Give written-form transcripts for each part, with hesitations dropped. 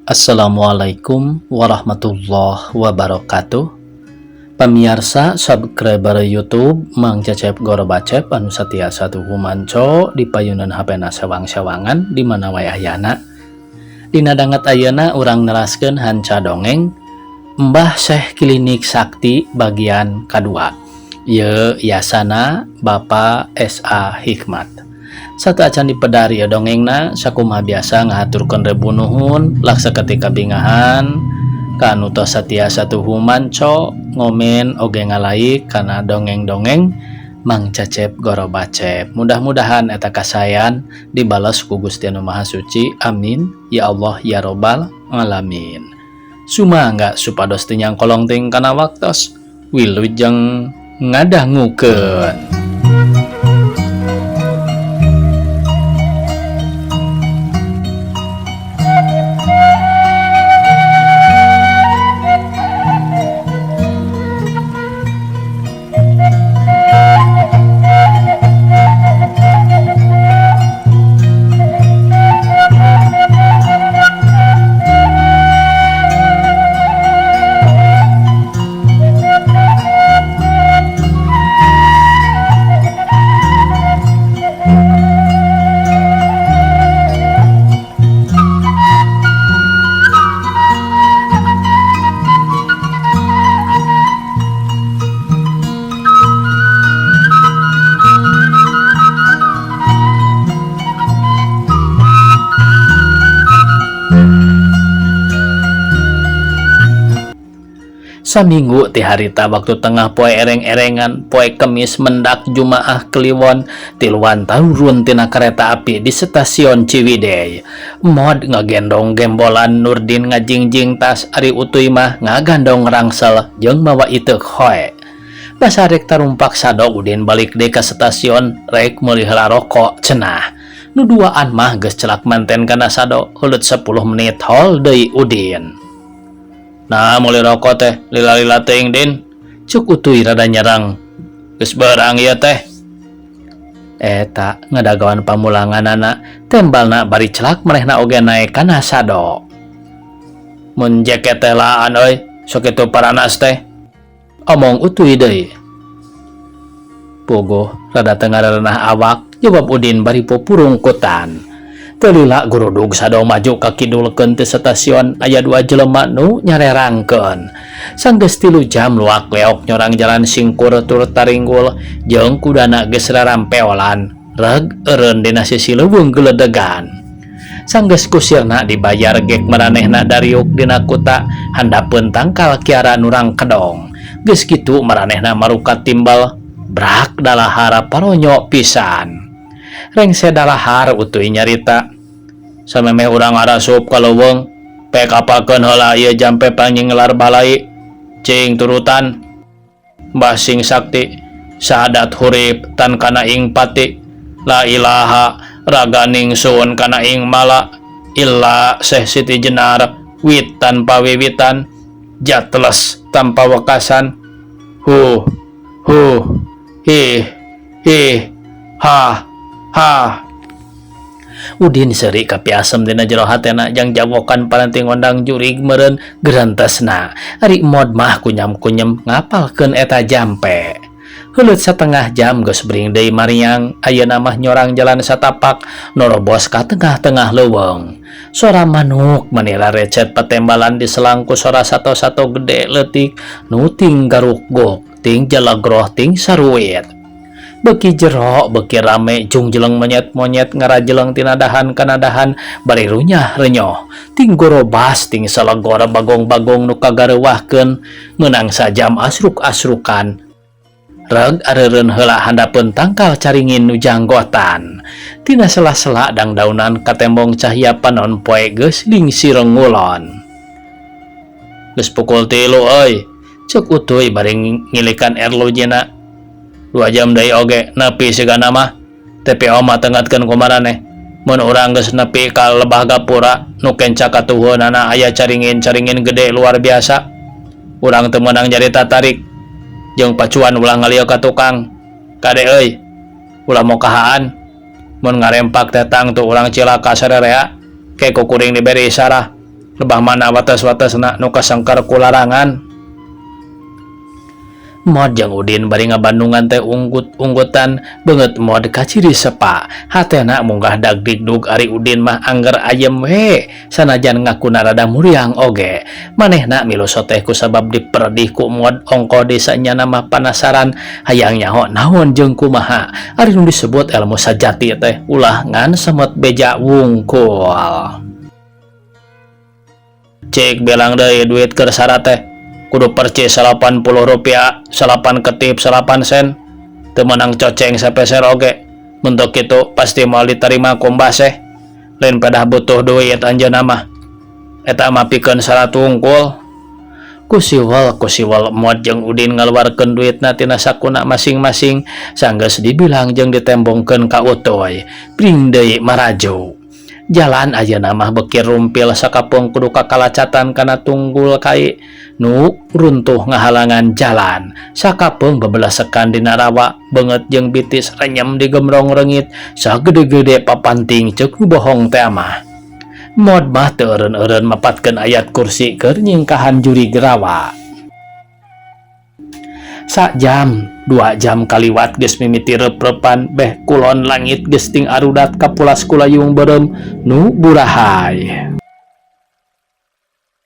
Assalamualaikum warahmatullahi wabarakatuh. Pemirsa subscriber YouTube Mang Cecep Goro Bacep anu satiasa tuhu manco di payunan HP-na sewang-sewangan di mana wae ayana. Dina danget ayeuna urang neraskeun hanca dongeng Mbah Syekh Klinik Sakti bagian kedua. Ye yasana Bapak S.A. Hikmat. Satu acan dipedari ya dongengna sakumaha biasa ngahaturkeun rebu nuhun laksa ketika bingahan kanu tos satiasa tuhu manco ngomen oge ngalaik kana dongeng-dongeng Mang Cecep Goro Bacep. Mudah-mudahan eta kasayan dibales ku Gusti Anu Maha Suci. Amin ya Allah ya robbal alamin. Sumangga supados teu nyangkolong ting kana waktos wilujeng ngadangukeun. Saminggu ti harita waktu tengah poe ereng-erengan poe Kemis mendak Jumaah Kliwon tiluan turun tina kereta api di stasiun Ciwidey. Mod ngagendong gembolan Nurdin ngajingjing tas ari utuy mah ngagandong rangsel jeung mawa iteuk hoe. Basarek tarumpak sado Udin balik deui ka stasiun rek meuli heula rokok cenah. Nu duaan mah geus celak manten kana sado heuleut 10 menit hol deui Udin. Nah, mulai rokok teh, lila-lila teuing Din. Cuk utuy rada nyerang. Geus beurang ieu teh. Eta ngadagawan pamulanganana, tembalna bari celak manehna oge naek kana sado. Mun jaket teh laan euy, sok kitu paranas teh. Omong utuy deui. Pogo rada teu ngarerenah awak, jawab Udin bari pupurungkutan. Telila gurudug sado maju ka kidulkeun ti stasiun aya 2 jelema nu nyarerangkeun. Sanggeus 3 jam luak leok nyorang jalan singkur tur taringgul jeung kudana geus rarampeolan reg eureun dina sisi leuweung geledegan. Sanggeus kusirna dibayar gek maranehna dariuk dina kuta handapeun tangkal kiara nurang kedong. Geus kitu maranehna marukat timbal brak dalahar paronyo pisan. Rengse dalahar utuy nyarita samemeh urang arasup ka leuweung pek apakeun heula ieu jampe panginglar balai cing turutan Mbah Sing Sakti syahadat hurip tan kana ing pati la ilaha raganing sun kana ing mala illa Syekh Siti Jenar wit tanpa wiwitan jatles tanpa wekasan hu hi ha Udin seri kapiasem dina jero hatena jang jawokan paranting ondang jurig meureun gerentesna. Ari mod mah kunyam-kunyem ngapalkeun eta jampe. Heuleut satengah jam geus bring deui mariang ayeuna mah nyorang jalan satapak norobos ka tengah-tengah leuweung. Sora manuk manira recet patembalan diselangku sora sato-sato gede leutik nu ting garuk-guk ting jalagroh ting saruit. Beki jero beki rame jung jeleng monyet-monyet ngarajeleng tina dahan kana dahan bari runyah renyoh ting gorobas ting salegor bagong-bagong nu kagareuwahkeun meunang sajam asruk-asrukan reg areureun heula handapeun tangkal caringin nu janggotan tina sela-sela dangdaunan katembong cahya panon poe geus lingsireng ngulon. Geus pukul 3 euy ceuk utuy bari ngilikan erlojena 2 jam deui oge nepi sigana mah TPO mah tengatkeun ku maraneh mun urang geus nepi ka lebah gapura nu kenca katuhunana aya caringin-caringin gede luar biasa urang teu meunang jarita tarik jeung pacuan ulah ngalieu ka tukang kade euy ulah mau kahaan mun ngarempak tetang tuh orang cilaka sarerea kayak kukuring diberi isarah lebah mana wates-watesna nu kasangkar ku larangan. Mod jeung Udin bari ngabandungan teh unggut-unggutan beungeut mod ka ciri sepa. Hatena munggah dagdikdug ari Udin mah angger ayem we, sanajan ngakuna rada muriang oge. Manehna milu soteh ku sabab diperdih ku mod ongko desanya nama panasaran hayang nyaho naon jeung kumaha. Ari nu disebut ilmu sajati teh ulah ngan semut beja wungkul. Cek belang deui duit keur syarat teh. Kudu percis 80 rupiah, 8 ketip 8 sen. Teu meunang coceng sapeser oge. Mun kitu pasti moal diterima ku Mbah Seh. Lain pedah butuh duit anjeunna mah. Eta mah pikeun syarat wungkul. Kusiwal mod jeung Udin ngaluarkeun duitna tina sakuna masing-masing sanggeus dibilang jeung ditembongkeun ka Utoy. Pring deui maraju. Jalan ayeuna mah beuki rumpil sakapeung kudu kakalacatan kana tunggul kai nu runtuh ngahalangan jalan. Sakapeung bebelesekan dina rawa beungeut jeung bitis renyem di gemrong reungit sagede-gede papanting ceuk nu bohong teh mah. Mod mah teu eureun-eureun mapatkeun ayat kursi keur nyingkahan juri gerawa. Sak jam 2 jam kaliwat geus mimiti reup-reupan beh kulon langit geus ting arudat ka pulas kulayung beureum nu burahay.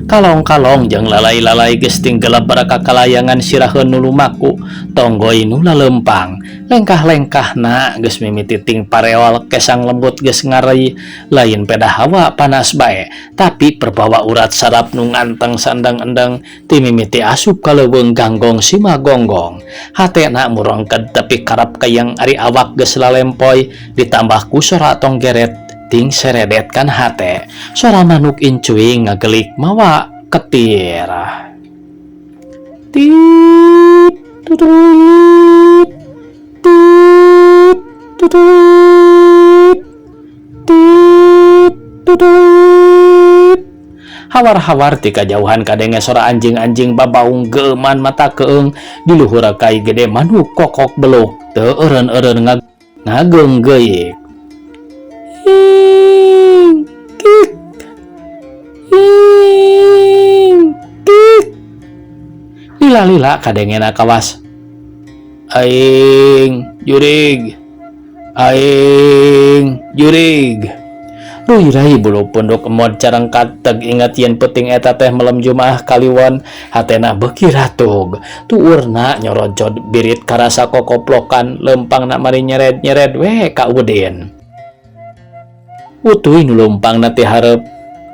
Kalong-kalong jeung lalai-lalai geus ting gelap baraka kalayangan siraheun nu lumaku tonggoy nu lalempang. Lengkah-lengkahna geus mimiti ting pareol kesang lembut geus ngarei lain pedah hawa panas bae tapi perbawa urat sarap nu nganteng sandang-endeng ti mimiti asup ka leuweung ganggong sima gonggong. Hatena murongked tapi karap kayang ari awak geus lalempoy ditambah ku sora tonggeret ting seredet kan hate. Sora manuk incuing ngagelik mawa ketir. Tit tutut tit tutut tit tutut. Hawar-hawar ti kajauhan kadenge sora anjing-anjing babaung geuman mata keung di luhur kai gede manuk kokok beluk teu eureun-eureun ngageunggeuyik. Hing kik hing kik lila-lila kadengena kawas aing jurig ruirai bulu punduk mod carangkat teg ingat yen peuting eta teh malam Jumaah Kliwon. Hatena beuki ratug tuurna nyorojod birit karasa kokoplokan lempangna mari nyeret-nyeret we ka Udin. Utuy nu lumpangna ti hareup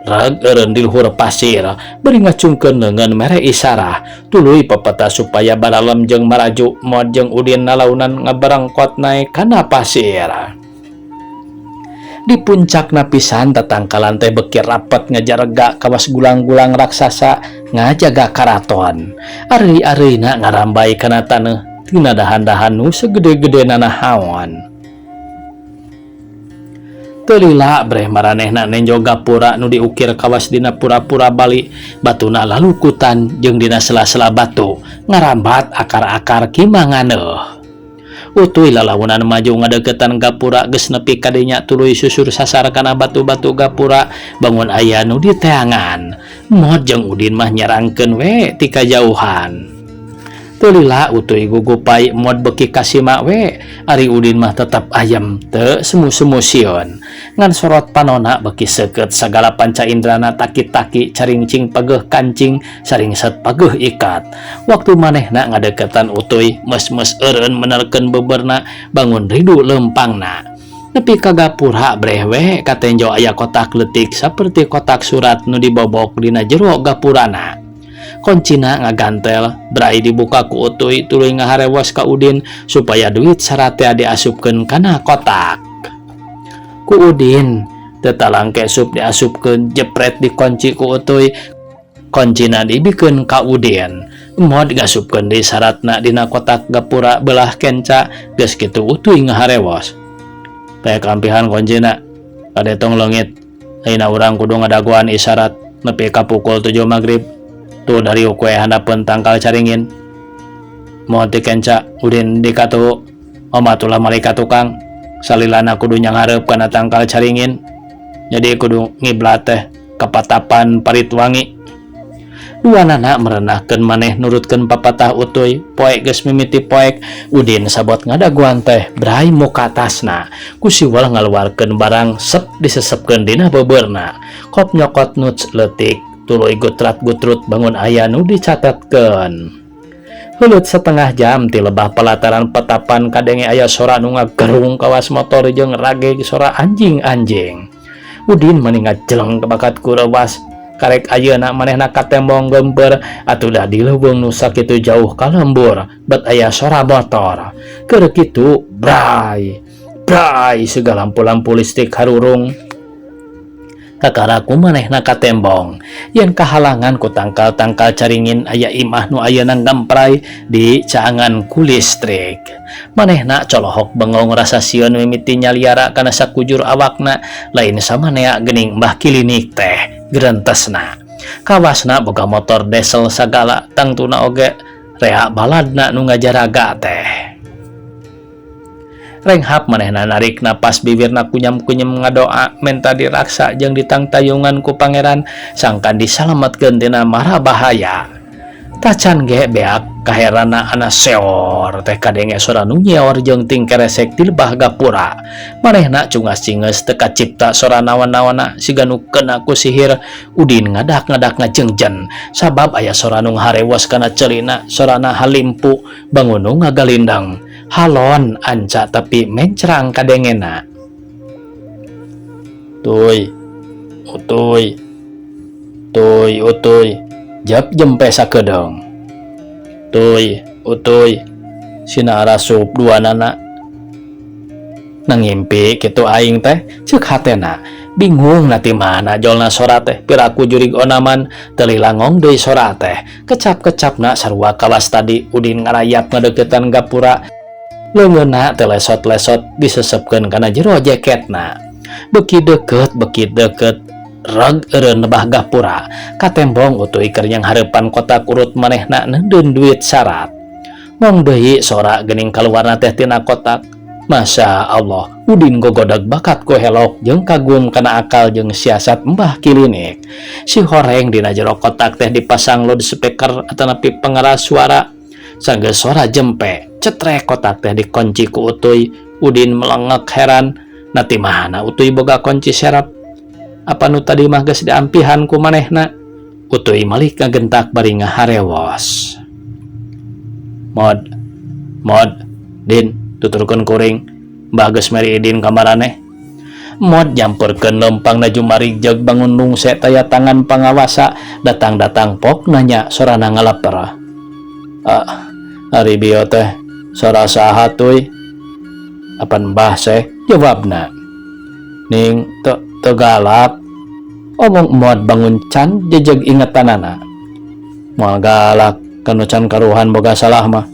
rag eureun di luhur pasir bari ngacungkeun leungeun mere isarah tuluy pepeta supaya baralem jeung maraju. Mod jeung Udin nalaunan ngabarangkot naik kana pasir. Di puncakna pisan tatangkalan teh beuki rapet ngajarega kawas gulang-gulang raksasa ngajaga karaton. Ari-arina ngarambai kana taneuh tina dahan-dahan nu segede-gedena nahaon. Telila breh maranehna nenjo gapura nu diukir kawas dina pura-pura Bali batuna lalukutan jeung dina sela-sela batu ngarambat akar-akar kimanganeuh. Utuy lalawunan maju ngadeukeutan gapura geus nepi ka dinya tuluy susur sasar kana batu-batu gapura bangun aya nu diteangan. Mod jeung Udin mah nyarangkeun we ti kajauhan. Tulila utuy gugupai mod beki kasima we. Ari Udin mah tetap ayam teu semu-semu sieun. Ngan sorot panona beki seukeut sagala panca indrana taki-taki caringcing pageuh kancing saringset pageuh ikat. Waktu manehna ngadeukeutan utuy mes-mes eureun menerkeun beberna bangun ridu lempangna. Nepi ka gapura breh we katenjo aya kotak leutik saperti kotak surat nu dibobok dina jero gapurana. Koncina ngagantel brai dibuka ku utuy tuluy ngaharewos ka Udin supaya duit syarat teh diasupkeun kana kotak. Ku Udin teu talangke sup diasupkeun jepret dikunci ku utuy. Koncina dibikeun ka Udin. Mod gasupkeun deui syaratna dina kotak gapura belah kenca geus kitu utuy ngaharewos. Teh kampihan koncina kade tong leungit ayeuna urang kudu ngadaguan isyarat nepi ka pukul 7 magrib. Tuh dari ukwe handapeun tangkal caringin. Mohon ti kenca Udin dikatu omatulah malaikat tukang salilana kudu nyanghareup kana tangkal caringin. Jadi kudu ngiblat teh kapatapan Paritwangi. Dua anak merenahkan maneh nurutkan papatah utuy. Poek geus mimiti poek, Udin sabot ngadaguan teh brai muka tasna. Kusiwal ngaluarkeun barang sep disesepkeun dina bebeurna. Kop nyokot nuts leutik, tuluy gutrat-gutrut bangun aya nu dicatatkeun. Heuleut setengah jam ti lebah pelataran petapan kadenge aya sora nu ngagerung kawas motor jeung rageg sora anjing-anjing. Udin meningat jeleng kebakat ku rewas. Karek ayeuna manehna katembong gemper atuh da di leuweung nu sakitu jauh ka lembur bet aya sora motor. Keur kitu brai segala lampu-lampu listrik harurung. Kakaraku manehna katembong yen kahalangan ku tangkal-tangkal caringin aya imah nu ayeuna ngamprai di caangan ku listrik. Manehna colohok bengong rasa sieun mimiti nyaliara kana sakujur awakna lain samanea geuning Mbah Kilinik teh gerentesna. Kawasna boga motor diesel sagala tangtuna oge rea baladna nu ngajaraga teh. Renghap manehna narik napas bibirna kunyam-kunyam ngadoa menta diraksa jeung ditangtayungan ku pangeran sangkan disalametkeun tina mara bahaya. Tacan ge beak kaherana ana seor teh kadenge sora nu nyeor jeung ting keresek di lebah gapura. Manehna cungas-cingeus teu kacipta sora nawan-nawana siga nu kena ku sihir. Udin ngadak-ngadak ngajengjen sabab aya sora nu harewos kana ceulina sorana halimpu bangun nu ngagalindang. Halon anca tapi mencrang kadengena. Tuy utuy jap jempe sakedeung. Tuy utuy sina arasup dua nana. Nangimpi kitu aing teh ceuk hatena bingung na ti mana jolna sora teh piraku jurig onaman teu langong deui sora teh. Kecap-kecapna sarua kawas tadi Udin ngarayap ngadeukeutan gapura. Leungeunna teh lesot-lesot disesepkeun kana jero jaketna. Beki deukeut reg eureun lebah gapura katembong utuy keur nyang hareupan kotak urut manehna neudeun duit syarat. Mong deui sora geuning kaluarna teh tina kotak. Masya Allah, Udin gogodag bakat ku helok jeung kagum kana akal jeung siasat Mbah Kilinik. Si horeng dina jero kotak teh dipasang loudspeaker atanapi pengeras suara. Sanggeus sora jempe cetrek kotak teh dikunci ku utuy. Udin melengek heran, nati mana utuy boga kunci serap? Apa nu tadi mah geus diampihan ku manehna? Utuy malik ngagentak bari ngaharewos. Mod, Din, tuturkeun kuring, Mbah geus meri idin ka maraneh. Mod nyamperkeun lempang na jumarig jeg bangun nungse taya tangan pangawasa datang-datang pok nanya sorana ngalaper. Ari bieu teh sora saha tuy? Apan Mbah seh jawabna. Ning teu galak. Omong Mod bangun can jejeg ingetanana. Moal galak kanu can karuhan boga salah mah.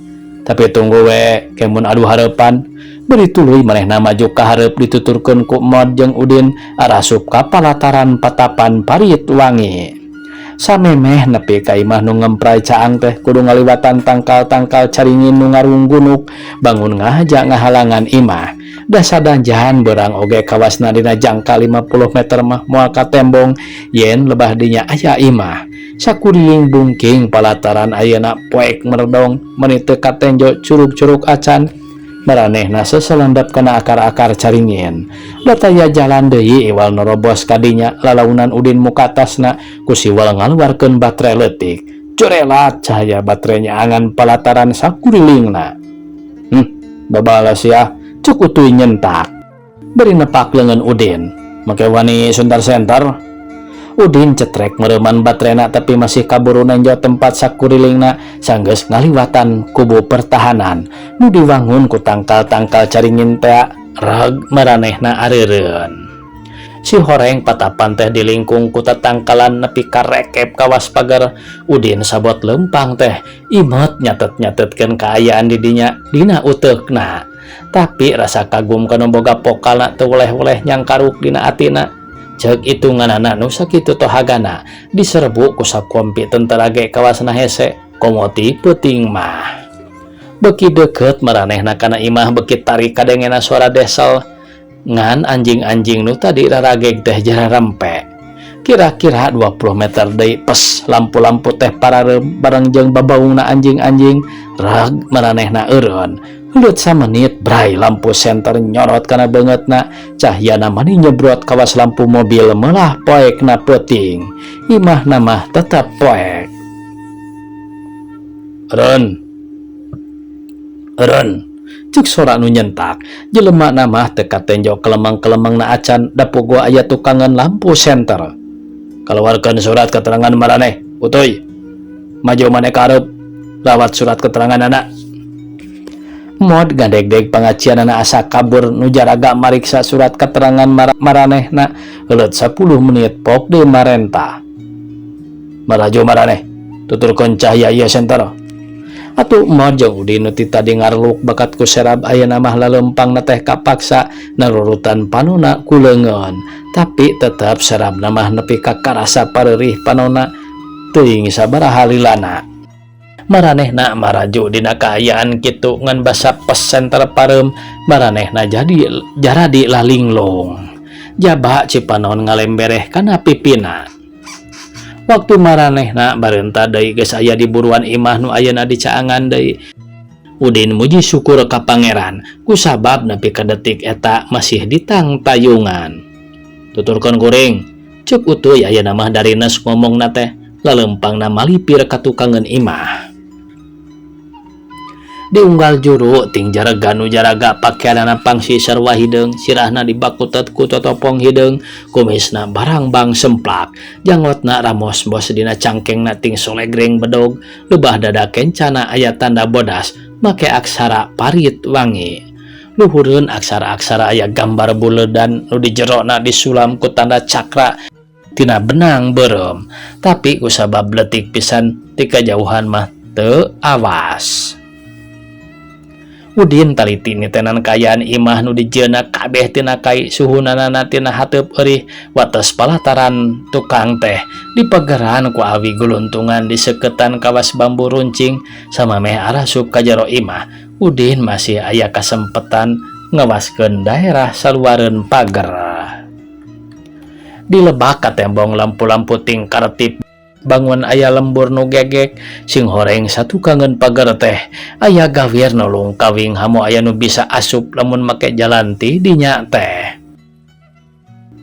Tapi tunggu we kemun adu hareupan. Beri tuluy manehna maju ka hareup dituturkeun ku Mod jeung Udin arasup ka palataran patapan Paritwangi. Samemeh nepi ka imah nu ngemprai caang teh kudu ngaliwatan tangkal-tangkal caringin nu ngarunggunuk bangun ngahajak ngahalangan imah. Da sadanjahan beurang oge kawasna dina jangka 50 meter mah moal katembong yen lebah dinya aya imah. Sakuriling bungking palataran ayeuna poek merdong meuni teu katenjo curug-curug acan. Maranehna seselendep kana akar-akar caringin. Dataya jalan deui iwal nerobos kadinya lalaunan Udin muka tasna kusiwal ngaluarkeun baterai leutik. Curelat cahaya baterainya angan palataran sakurilingna. Babalas ya, cuk utuy nyentak. Beri nepak leungeun Udin. Make wani suntar-sentar. Udin cetrek mereuman baterena tapi masih kaburu nenjo tempat sakurilingna sanggeus ngaliwatan kubu pertahanan nu diwangun ku tangkal-tangkal caringin teh reg maranehna areureun. Si horeng patapan teh dilingkung ku tatangkalan nepi ka rekep kawas pagar. Udin sabot lempang teh imut nyatet-nyatetkeun kaayaan di dinya dina uteukna. Tapi rasa kagum kana boga pokalna teu weleh-weleh nyangkaruk dina atina. Ceuk itunganana nu sakitu tohagana diserbu ku sakompi tentara ge kawasna hese komoti peuting mah. Beki deukeut maranehna kana imah beki tarik kadengena suara desel ngan anjing-anjing nu tadi rarageg teh jararempe. Kira-kira 20 meter deui pes lampu-lampu teh pararem bareng jeung babaungna anjing-anjing rag maranehna eureun. Heuleut samenit bray lampu senter nyorot kana beungeutna, cahyana mani nyebrot kawas lampu mobil meulah poekna peuting. Imahna mah tetep poek. Eureun cek sora nu nyentak, jelema mah teu katenjo kelemang-kelemangna acan da pogo aya tukangan lampu senter. Kaluarkeun surat keterangan maraneh, utuy. Maju maneh ka hareup, lawat surat keterangan anak. Mod gandeg-deg pangacianana asa kabur nu jaraga mariksa surat keterangan maranehna. Heuleut 10 menit pok deui marentah. Maraju maraneh, tuturkeun cahya ieu senter. Atuh mod jeung Udin nu ti tadi ngarluk bakat ku serab ayeuna mah lalempangna teh kapaksa narurutan panonna ku leungeun, tapi tetep serabna mah nepi ka karasa pareurih panonna teuing sabaraha lilana. Maranehna maraju dina kaayaan kitu ngan basa pes senter pareum, maranehna jaradi lalinglung. Jaba cipanon ngalembereh kana pipina. Waktu maranehna barenta deui geus aya di buruan imah nu ayeuna di caangan deui. Udin muji syukur ka pangeran kusabab nepi ka detik eta masih ditang tayungan. Tuturkeun kuring, ceuk utuy ayeuna mah darines ngomongna teh lalempangna malipir ka tukangeun imah. Diunggal juru ting jaraga nu jaraga pakeanana pangsi sarua hideung, sirahna dibakutet ku totopong hideung, kumisna barang bang semplak, janglotna ramos bos dina cangkengna ting solegreng bedog, lebah dada kencana aya tanda bodas, make aksara parit wangi. Luhureun aksara-aksara aya gambar buledan nu di jerona disulam ku tanda cakra tina benang beureum, tapi kusabab leutik pisan ti kajauhan mah teu awas. Udin taliti nitenan kayaan imah nu dijieuna kabeh tina kai suhunana tina hateup eurih wates palataran tukang teh dipageran ku awi guluntungan di seketan kawas bambu runcing samameh arasup ka jero imah. Udin masih aya kasempetan ngawaskeun daerah saluareun pager. Dilebak ka tembong lampu-lampu ting kartip bangun aya lembur nu gegek, sing horeng satukangeun pager teh aya gawir nolong kawing hamu aya nu bisa asup lamun make jalan ti dinya teh.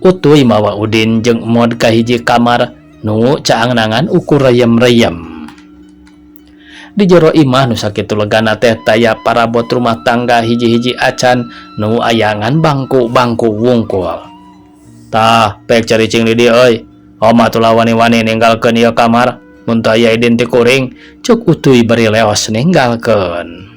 Utuy mawa Udin jeung Mod ka hiji kamar nu caangnangan ukur reyem-reyem. Di jero imah nu sakitu legana teh taya parabot rumah tangga hiji-hiji acan nu ayangan bangku-bangku wungkul. Tah, pek caricing di dieu euy. Oma tulah wani-wani ninggalkeun ieu kamar, mun teu aya idin ti kuring, cuk utuy bari leos ninggalkeun.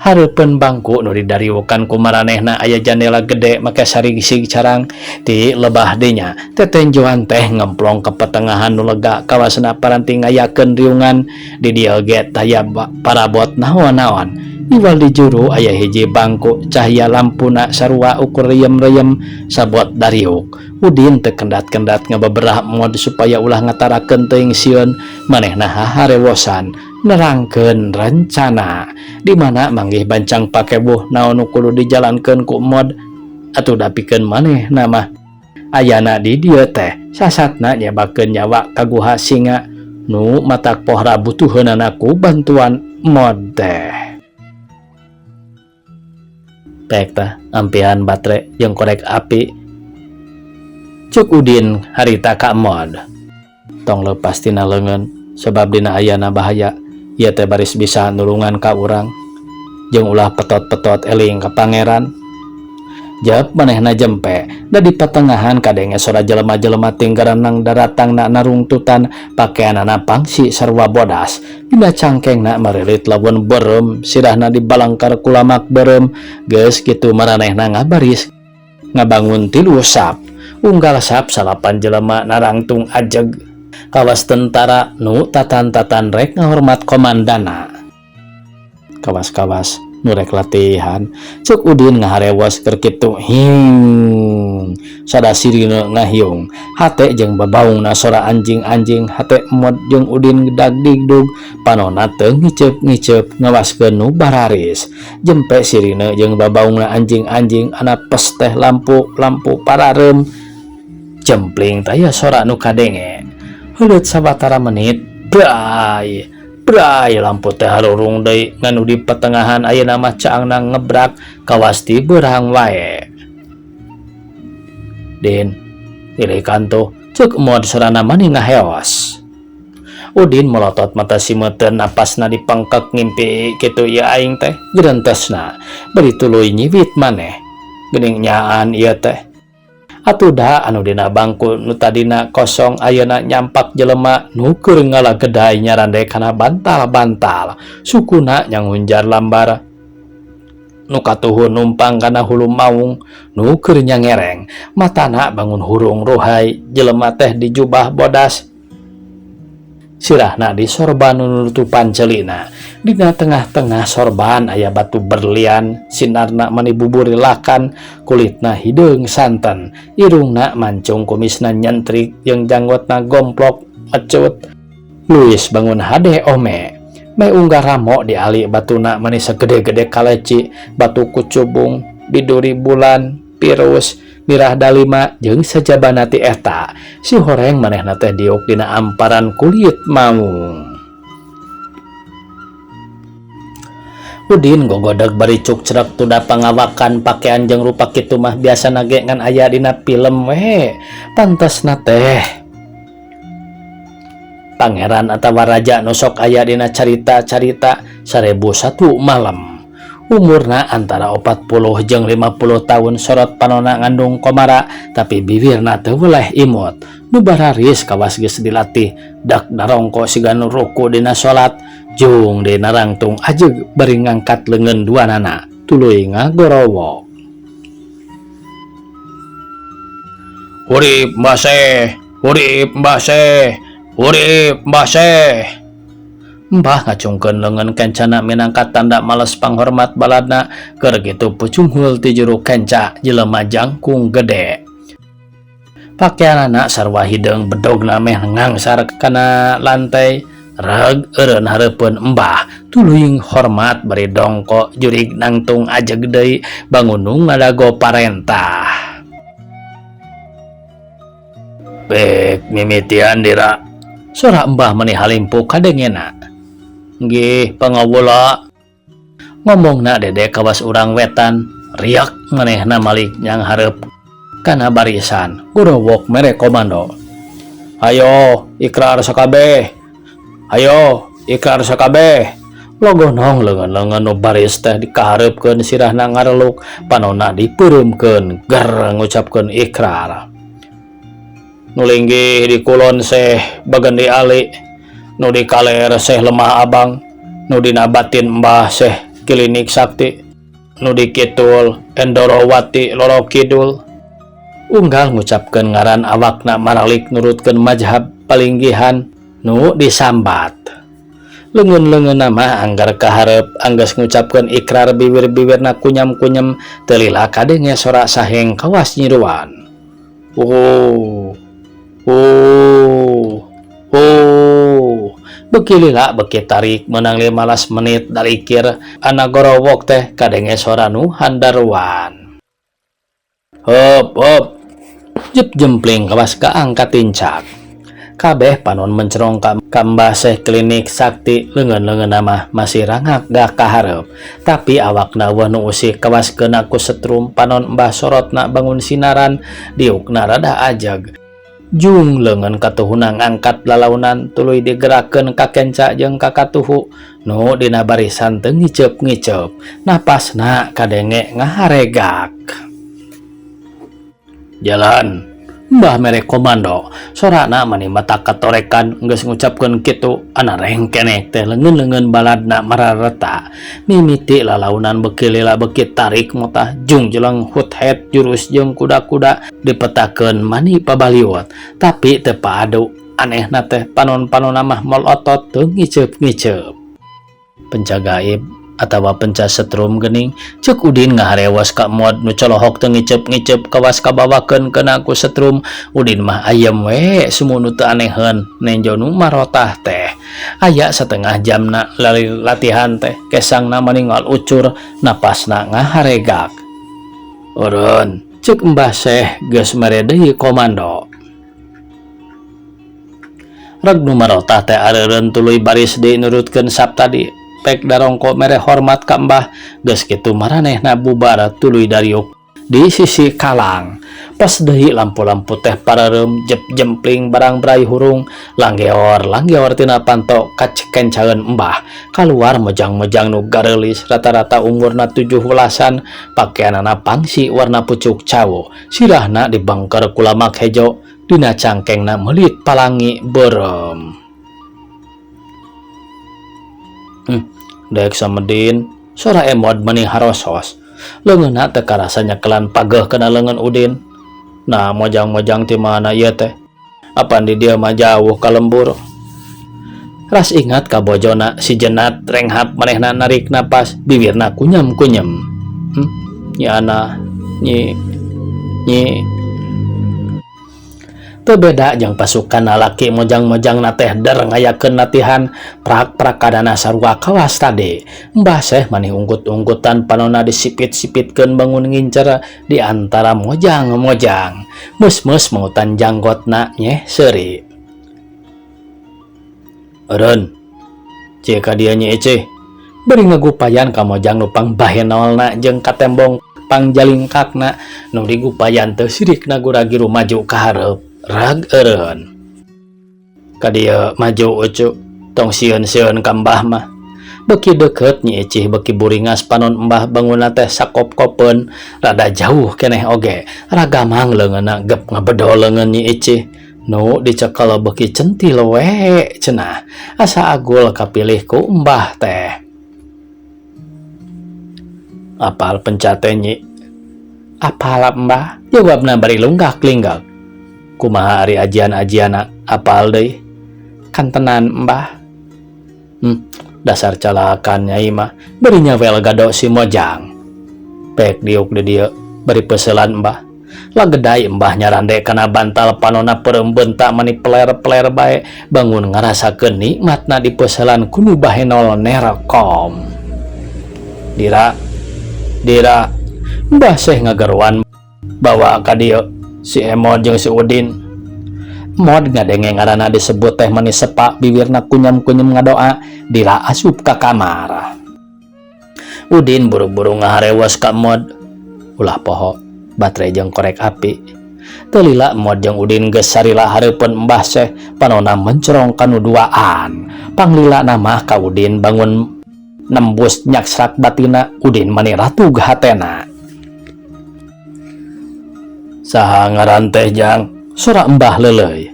Hareupeun bangku nu didariukan ku maranehna aya jandela gede make sarisig carang ti lebah dinya. Tetenjoan teh ngemplong ke petengahan nu lega kawasna paranti ngayakeun riungan, di dieu ge taya parabot naon-naon. Iwal di juru aya hiji bangku cahya lampuna sarua ukur reyem-reyem sabot dariuk. Udin teu kendat-kendat ngabeberah Mod supaya ulah ngatarakeun teuing sieun, manehna haharewosan nerangkeun rencana di mana manggih bancang pakeboh naon nu kudu dijalankeun ku Mod atuh dapikeun manehna mah ayana di dieu teh sasatna nyebakeun nyawa ka guha singa nu matak pohra butuheunana ku bantuan Mod teh. Pek tah ampihan baterai jeung korek api. Cuk Udin harita ka Mod. Tong leupas tina leungeun sebab dina ayana bahaya ieu teh baris bisa nulungan ka urang jeung ulah petot-petot eling ka pangeran. Jawab manehna jempe da di patengahan kadenge sora jelema-jelema tinggaranang daratangna narungtutan pakeanana pangsi sarua bodas. Dina cangkengna maririt lamun beureum, sirahna dibalangkar ku lamak beureum. Geus kitu maranehna ngabaris ngabangun tilu sap. Unggal sap salapan jelema narangtung ajeg kawas tentara nu tatan-tatan rek ngahormat komandana. Kawas-kawas nu rek latihan, cuk Udin ngaharewos keur kitu sada sirina ngahiung. Hate jeung babaungna sora anjing-anjing, hate Mod jeung Udin gedag-digdug, panonna teu ngiceup-ngiceup ngawaskeun nu bararis. Jempe sirina jeung babaungna anjing-anjing ana pes teh lampu parareum. jempling taya sora nu kadenge. Heuleut sabatara menit, bray bray lampu teh harurung deui nganu di pertengahan ayeuna mah caangna ngebrak kawas ti beurang wae. Din, pilih kanto cek mod serana mani ngaheos. Udin melotot mata simeuten napasna dipangkek ngimpi kitu ieu aing teh gerentesna bari tuluy nyiwit maneh geuning nyaan ieu teh. Atuda anu dina bangku nu tadina kosong ayeuna nyampak jelema nu keur ngalagedai nyarande kana bantal-bantal sukuna nyangunjar lambar nu katuhun numpang kana hulu maung nu keur nyangereng matana bangun hurung ruhai jelema teh di jubah bodas sirahna di sorban nutupan celina. Dina tengah-tengah sorban aya batu berlian sinarna mani buburilakan kulitna hideung santen irungna mancung kumisna nyentrik jeung janggotna gomplok acut. Luis bangun hade ome me unggah ramo di ali batuna mani segede-gede kaleci batu kucubung biduri bulan pirus mirah dalima jeung sajabana ti eta si horeng manehna teh diuk dina amparan kulit maung. Udin gogodeg baricuk cerak tuda pangawakan pakaian jeung rupa kitu mah biasa nage ngan aya dina film we pantesna teh pangeran atawa raja nu sok aya dina carita-carita 1001 malam. Umurna antara 40 jeung 50 tahun sorot panonna ngandung komara tapi bibirna teu weleh imut nu bararis kawas geus dilatih dak darongko siga nu ruku dina salat jung dina rangtung ajeg bari ngangkat leungeun duanana tuluy ngagorowok. Urip Mbah Seh, urip Mbah Seh, urip Mbah Seh. Mbah ngacungkeun leungeun kencana minangka tanda males panghormat baladna keur kitu pucunghul ti juru kenca jelema jangkung gede. Pakaianana sarua hideung bedogna meh ngangsar kana lantai reg eureun hareupeun Mbah tuluy hormat bari dongko jurig nangtung ajeg deui bangun nu ngadago parentah. Bek mimitian dira sora Mbah meni halimpu kadengena. Nggih pangawula ngomongna dede kawas urang wetan riak manehna malik nyang hareup kana barisan gorowok mere komando. Ayo ikrar sakabeh, ayo ikrar sakabeh. Logonong leungeun-leungeun nu baris teh dikahareupkeun sirahna ngareluk panonna dipeureumkeun ger ngucapkeun ikrar. Nu linggih di kulon Seh bagen di ali, nu di kaler Seh lemah abang, nu dina batin Mbah Seh klinik sakti, nu di kitul Endorowati loro kidul. Unggal ngucapkeun ngaran awakna maralik nurutkeun mazhab palinggihan nu disambat. Leungeun-leungeunna mah anggar kaharep anggeus ngucapkeun ikrar bibir-bibirna kunyam-kunyem teu lila kadenge sora saheng kawas nyiruan. Beki lila beki tarik menang 15 menit dalikir ana gorowok teh kadenge sora nu handaruan. Hop jep jempling kawas kaangkat tincak. Kabeh panon mencerong ka Mbah Seh klinik sakti leungeun-leungeunna mah masih rangak dak kaharep tapi awakna weuh nu usik kawaskeun aku setrum panon Mbah sorotna bangun sinaran diukna rada ajag. Jung leungeun katuhuna ngangkat lalaunan tuluy digerakkeun ka kenca jeung ka katuhu nu dina barisan teu ngiceup-ngiceup napasna kadenge ngaharegak. Jalan Mbah mere komando sorana mani mata katorekan geus ngucapkeun kitu ana rengkenek teh leungeun-leungeun baladna marareta mimiti lalaunan beki lila beki tarik motah jung jelang hut-het jurus jeung kuda-kuda dipetakeun mani pabaliut tapi teu paadu anehna teh panon-panonna mah molotot teu ngiceup-ngiceup. Penjaga gaib atawa penca setrum geuning ceuk Udin ngaharewas ka mod nu colohok teu ngiceup-ngiceup kawas kabawakeun kana ku setrum. Udin mah ayem we sumunu teu aneheun nenjo nu marotah teh aya satengah jamna latihan teh kesangna maningal ucur napasna ngaharegak. Urun ceuk Mbah Seh geus mere deui komando. reg nu marotah teh areureun tuluy baris deui nurutkeun sabta di pek darongko mere hormat ka Mbah geus kitu maranehna bubar tuluy dariuk di sisi kalang. Pas deui lampu-lampu teh pararem jep jempling barang berai hurung langgeor tina panto kacencaeun Mbah kaluar mejang-mejang nu gareulis rata-rata umurna 17-an pakaianana pangsi warna pucuk cawo sirahna dibangker ku lamak hejo dina cangkengna meulit palangi beureum. Dek samedin sora emod meni harosos leungeunna teu karasanya kelan pageuh kana leungeun Udin. Nah mojang-mojang ti mana ieu teh apan di dieu mah jauh ka lembur. Ras ingat ka bojona si Jenat renghap manehna narik napas bibirna kunyem-kunyem. Nyi ana nyi teu beda jeung pasukan lalaki mojang-mojang na teh der ngayakeun latihan prak-prakadana sarua kawas tadi. Mbah Syekh maneh unggut-unggutan panonna disipit-sipitkeun bangun ngincer di antara mojang-mojang. Mus-mus mautan janggotna nyeh seuri. Eureun, ceu ka dieu Nyi Ece. Beri ngagupayan ka mojang nu pangbahenolna jeung katembong pangjalingkakna nu digupayan teu sirikna guragi rumaju ka hareup. Rag eureun ka dieu maju ucu tong sieun-sieun ka Mbah mah beuki deukeut Nyi Icih beuki buringas panon Mbah bangunna teh sakop-kopeun rada jauh keneh oge ragamang leungeunna gep ngabedo leungeun Nyi Icih nu dicekel beuki centil we cenah asa agul kapilih ku Mbah teh. Apal pencate Nyi? Apal Mbah? Jawabna bari lunggak-linggak. Kumaha ari ajian-ajiana apal deui? Kan tenan Mbah. Dasar calakan Nyai mah beri nyawel gado si mojang. Pek diuk di dieu beri peuselan Mbah. Lagedai Mbah nyarande kana bantal panonna pereumbeun tak mani peler-peler bae bangun ngarasakeun nikmatna dipeuselan ku nu bahenol nerekom. Dira Mbah Syekh ngageruan bawa ka dieu si Emod jeung si Udin. Mod ngadenge ngaranna disebut teh manis sepak bibirna kunyem-kunyem ngadoa dira asup ka kamar. Udin buru-buru ngaharewos ka Mod. Ulah poho baterai jeung korek api. Teu lila Mod jeung Udin geus sarila hareupeun Mbah Syekh panonna mencerong kanu duaan. Panglila mah ka Udin bangun nembus nyaksrak batina. Udin mani ratug hatena. Saha ngaran teh Jang? Sora Mbah leuleuy.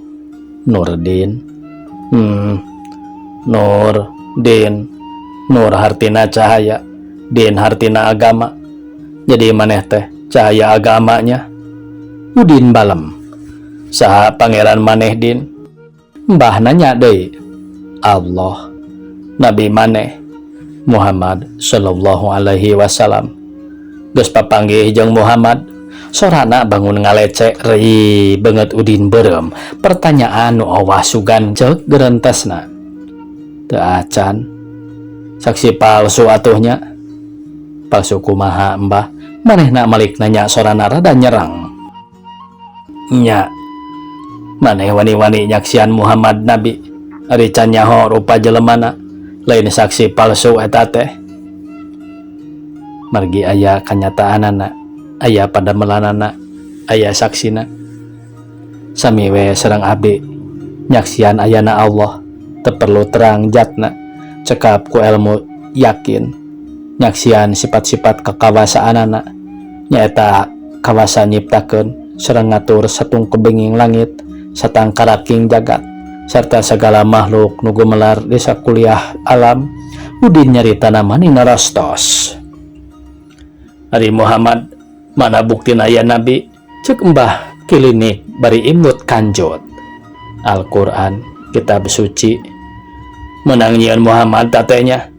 Nurdin. Nurdin. Nur hartina cahaya, Din hartina agama. Jadi maneh teh cahaya agamanya. Udin balem. Saha pangeran maneh Din? Mbah nanya deui. Allah. Nabi maneh Muhammad sallallahu alaihi wasallam. Geus papanggih jeung Muhammad. Sorana bangun ngalecek rei banget Udin beureum pertanyaan nu awah sugan ceuk gerentesna. Teu acan saksi palsu atuhnya. Palsu kumaha Mbah? Manehna malik nanya sorana rada nyerang. Nya maneh wani-wani nyaksian Muhammad Nabi ari can nyaho rupa jelemana lain saksi palsu eta teh. Margi aya kanyataanana, aya pada melanana, aya saksina. Sami we sareng abdi nyaksian ayana Allah teu perlu terang jatna cekap ku ilmu yakin nyaksian sifat-sifat kekawasaanana nyaeta kawasa nyiptakeun sareng ngatur satung kebenging langit satang karaking jagat serta segala makhluk nu gumelar di sakuliah alam. Udin nyaritana mani narostos. Ari Muhammad mana buktina aya nabi? Cek Mbah Klinik bari imut kanjut. Al-Quran, kitab suci. Menang nyieun Muhammad tatenya.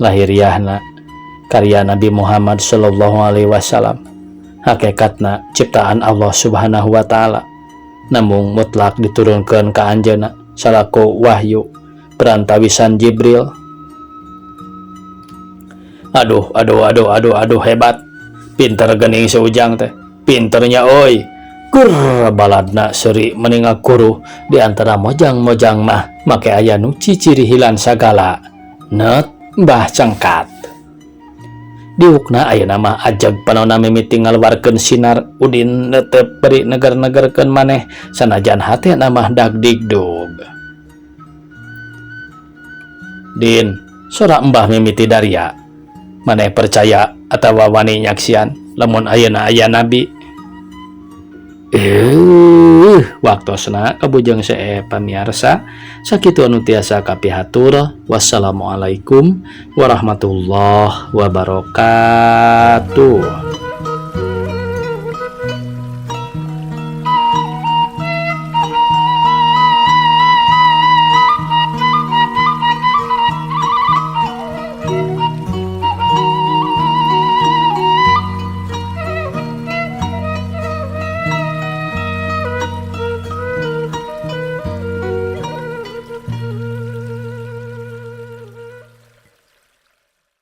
Lahiriahna karya Nabi Muhammad sallallahu alaihi wasallam. Hakikatna ciptaan Allah subhanahu wa ta'ala. Namung mutlak diturunkeun ka anjeunna salaku wahyu perantawisan Jibril. Aduh hebat. Pinter gening si Ujang teh. Pinternya oi. Gur baladna seri meninga guru di antara mojang-mojang mah make aya nu ciciri hilan sagala. Net Mbah Cengkat. Diukna ayeuna mah ajeg panonna mimiti ngaluarkeun sinar Udin netep beri neger-negerkeun maneh sanajan hatena mah dagdigdug. Din, sora Mbah mimiti Daria. Maneh percaya atawa wani nyaksian lamun ayeuna aya nabi? Waktosna kabujang sae pamiarsa sakitu anu tiasa kapihatur. Wassalamualaikum warahmatullahi wabarakatuh.